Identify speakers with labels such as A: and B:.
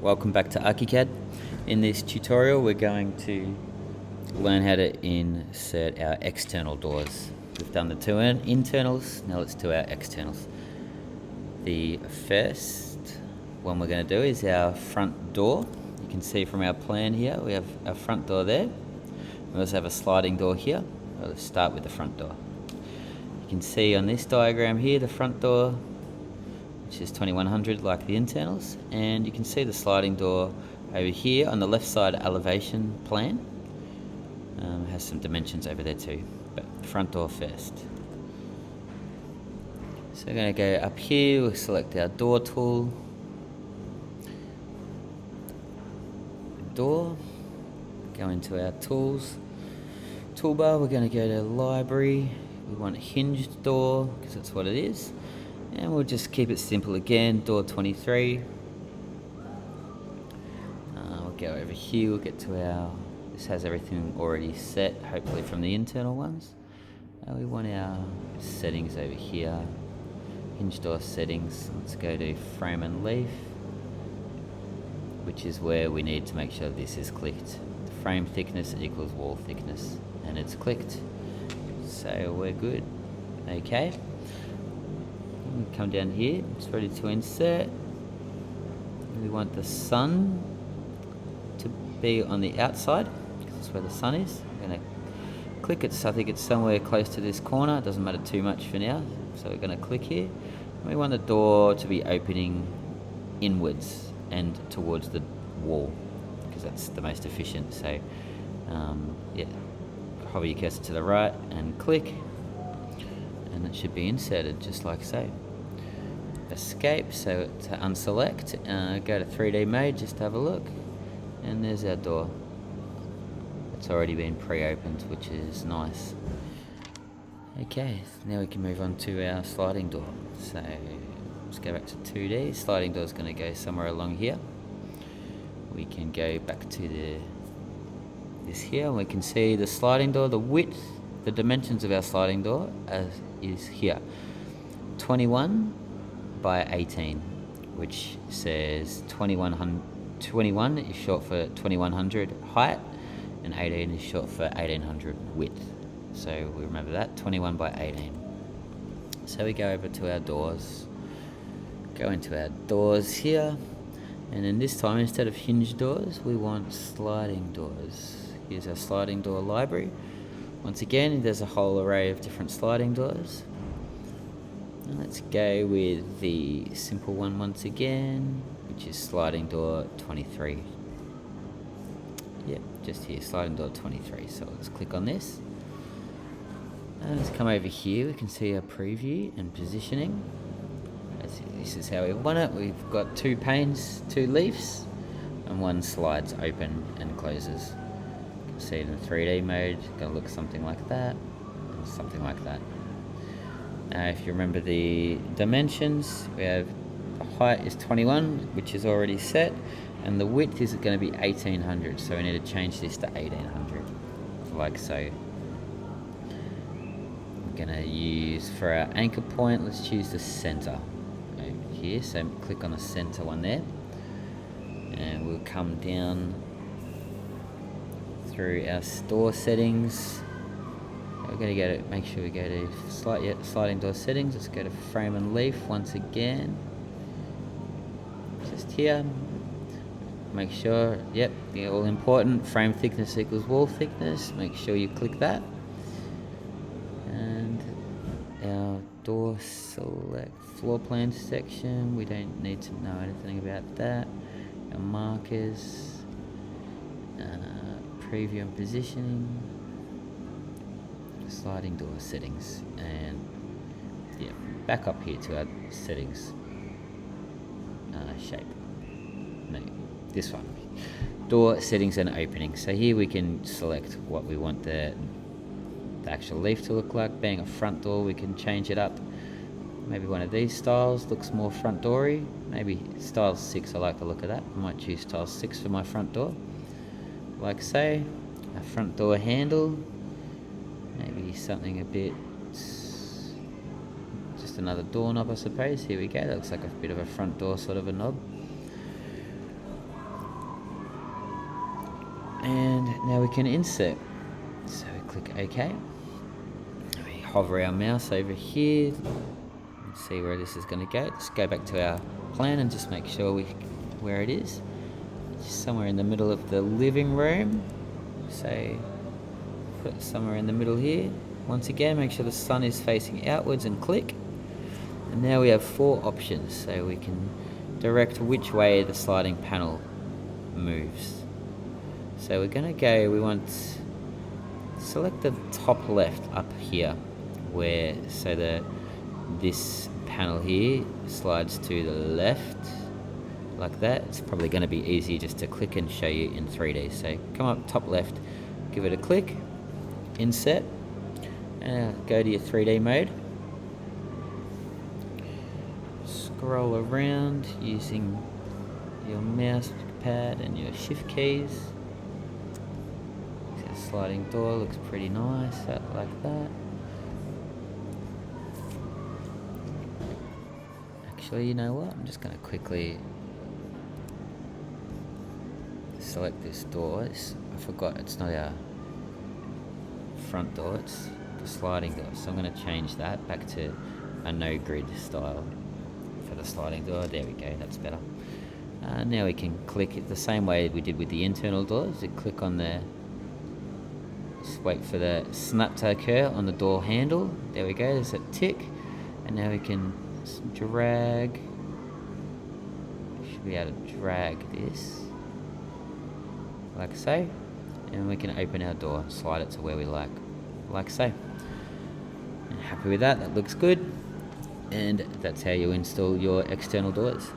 A: Welcome back to ArchiCAD. In this tutorial we're going to learn how to insert our external doors. We've done the two internals, now let's do our externals. The first one we're going to do is our front door. You can see from our plan here we have our front door there. We also have a sliding door here. Let's start with the front door. You can see on this diagram here the front door, which is 2100 like the internals, and you can see the sliding door over here on the left side elevation plan. Has some dimensions over there too, but the front door first. So we're going to go up here, we'll select our door tool, door, go into our tools, toolbar, we're going to go to library, we want a hinged door because that's what it is. And we'll just keep it simple again, door 23. We'll go over here, we'll get to our, this has everything already set, hopefully from the internal ones. We want our settings over here, hinge door settings. Let's go to frame and leaf, which is where we need to make sure this is clicked. The frame thickness equals wall thickness, and it's clicked. So we're good, okay. Come down here, it's ready to insert. We want the sun to be on the outside because that's where the sun is. We're going to click it, so I think it's somewhere close to this corner. It doesn't matter too much for now, so we're going to click here. And we want the door to be opening inwards and towards the wall because that's the most efficient. So yeah, hover your cursor to the right and click, and it should be inserted just like so. Escape, so to unselect, go to 3D mode just to have a look, and there's our door. It's already been pre-opened, which is nice. Okay, now we can move on to our sliding door. So let's go back to 2D. Sliding door is going to go somewhere along here. We can go back to this here, and we can see the sliding door, the width, the dimensions of our sliding door is here, 21 by 18, which says 21 is short for 2100 height, and 18 is short for 1800 width. So we remember that, 21 by 18. So we go over to our doors, go into our doors here, and then this time instead of hinge doors we want sliding doors. Here's our sliding door library. Once again, there's a whole array of different sliding doors. And let's go with the simple one once again, which is sliding door 23. Yep, just here, sliding door 23. So let's click on this. And let's come over here. We can see our preview and positioning. This is how we want it. We've got two panes, two leaves, and one slides open and closes. See it in 3D mode, gonna look something like that, and something like that. Now if you remember the dimensions, we have the height is 21, which is already set, and the width is going to be 1800, so we need to change this to 1800, like so. We're gonna use, for our anchor point, let's choose the center over here, so click on the center one there, and we'll come down through our store settings. We're going to go to, make sure we go to sliding door settings. Let's go to frame and leaf once again, just here. Make sure, yep, the all important frame thickness equals wall thickness. Make sure you click that, and our door select floor plan section, we don't need to know anything about that. Our markers, preview and positioning, sliding door settings, and yeah, back up here to our settings, shape, no, this one, door settings and opening. So here we can select what we want the actual leaf to look like. Being a front door, we can change it up. Maybe one of these styles looks more front doory. Maybe style 6, I like the look of that. I might choose style 6 for my front door, like so. A front door handle, maybe something a bit, just another doorknob I suppose. Here we go, that looks like a bit of a front door sort of a knob. now we can insert. So we click OK. We hover our mouse over here, see where this is going to go. Let's go back to our plan and just make sure where it is. Just somewhere in the middle of the living room. So put it somewhere in the middle here. Once again, make sure the sun is facing outwards and click. And now we have 4 options, so we can direct which way the sliding panel moves. So we're going to go, we want select the top left up here, where this panel here slides to the left like that. It's probably going to be easy just to click and show you in 3D. So come up top left, give it a click, insert, and go to your 3D mode. Scroll around using your mouse pad and your shift keys. The sliding door looks pretty nice, like that. Actually, you know what? I'm just going to quickly select this door. I forgot it's not our front door, it's the sliding door. So I'm going to change that back to a no grid style for the sliding door. There we go, that's better. Now we can click it the same way we did with the internal doors. You click on the, just wait for the snap to occur on the door handle. There we go, there's a tick. And now we can drag, should be able to drag this like so, and we can open our door, slide it to where we like so. And happy with that, that looks good. And that's how you install your external doors.